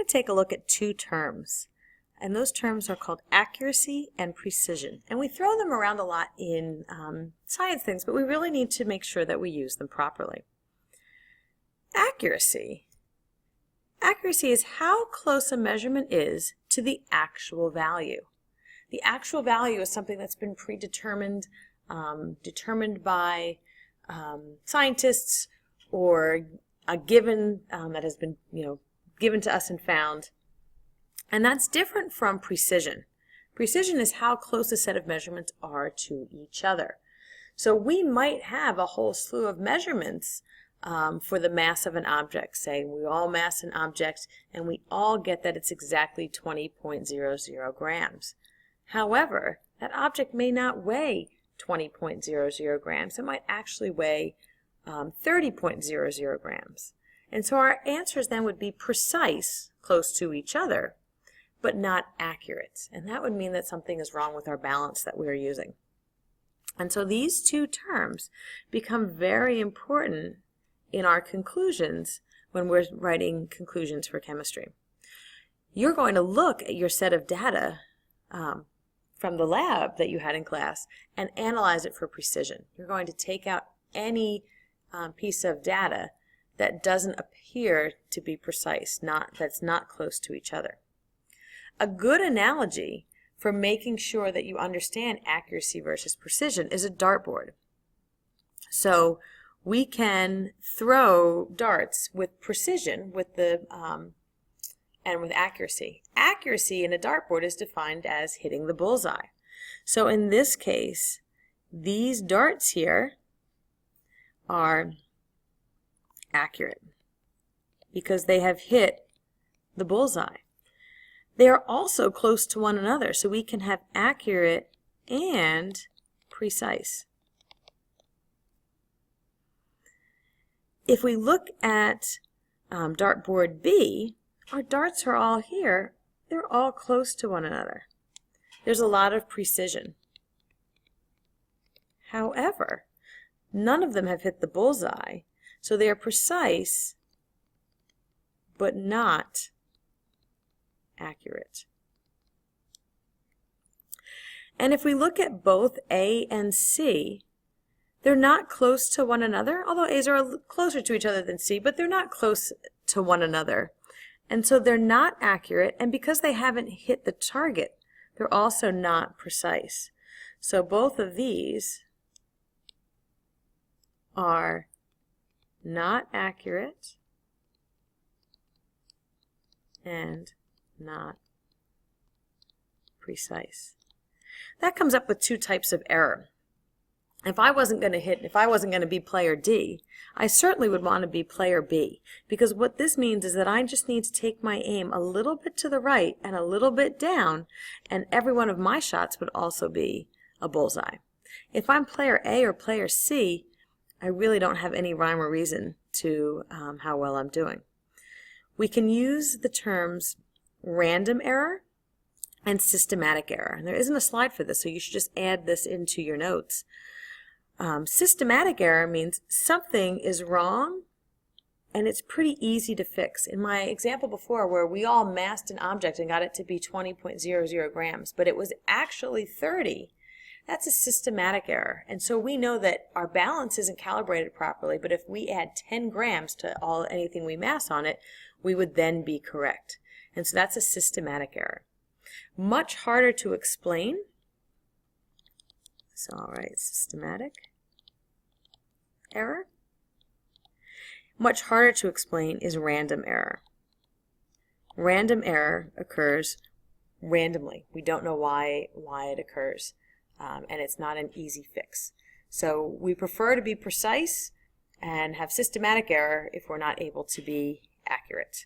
to take a look at two terms, and those terms are called accuracy and precision. And we throw them around a lot in science things, but we really need to make sure that we use them properly. Accuracy. Accuracy is how close a measurement is to the actual value. The actual value is something that's been predetermined, determined by scientists, or a given that has been given to us and found. And that's different from precision. Precision is how close a set of measurements are to each other. So we might have a whole slew of measurements for the mass of an object. Say we all mass an object and we all get that it's exactly 20.00 grams. However, that object may not weigh 20.00 grams. It might actually weigh 30.00 grams. And so our answers then would be precise, close to each other, but not accurate. And that would mean that something is wrong with our balance that we're using. And so these two terms become very important in our conclusions when we're writing conclusions for chemistry. You're going to look at your set of data from the lab that you had in class and analyze it for precision. You're going to take out any piece of data that doesn't appear to be precise, that's not close to each other. A good analogy for making sure that you understand accuracy versus precision is a dartboard. So we can throw darts with precision and with accuracy. Accuracy in a dartboard is defined as hitting the bullseye. So in this case, these darts here are accurate because they have hit the bullseye. They are also close to one another, so we can have accurate and precise. If we look at dartboard B, our darts are all here. They're all close to one another. There's a lot of precision. However, none of them have hit the bullseye, so they are precise but not accurate. And if we look at both A and C, they're not close to one another, although A's are closer to each other than C, but they're not close to one another. And so they're not accurate, and because they haven't hit the target, they're also not precise. So both of these are not accurate and not precise. That comes up with two types of error. If I wasn't going to be player D, I certainly would want to be player B, because what this means is that I just need to take my aim a little bit to the right and a little bit down, and every one of my shots would also be a bullseye. If I'm player A or player C, I really don't have any rhyme or reason to how well I'm doing. We can use the terms random error and systematic error. And there isn't a slide for this, so you should just add this into your notes. Systematic error means something is wrong and it's pretty easy to fix. In my example before, where we all massed an object and got it to be 20.00 grams, but it was actually 30, that's a systematic error. And so we know that our balance isn't calibrated properly, but if we add 10 grams to anything we mass on it, we would then be correct. And so that's a systematic error. Much harder to explain. So, all right, systematic error. Much harder to explain is random error. Random error occurs randomly. We don't know why it occurs, and it's not an easy fix. So we prefer to be precise and have systematic error if we're not able to be accurate.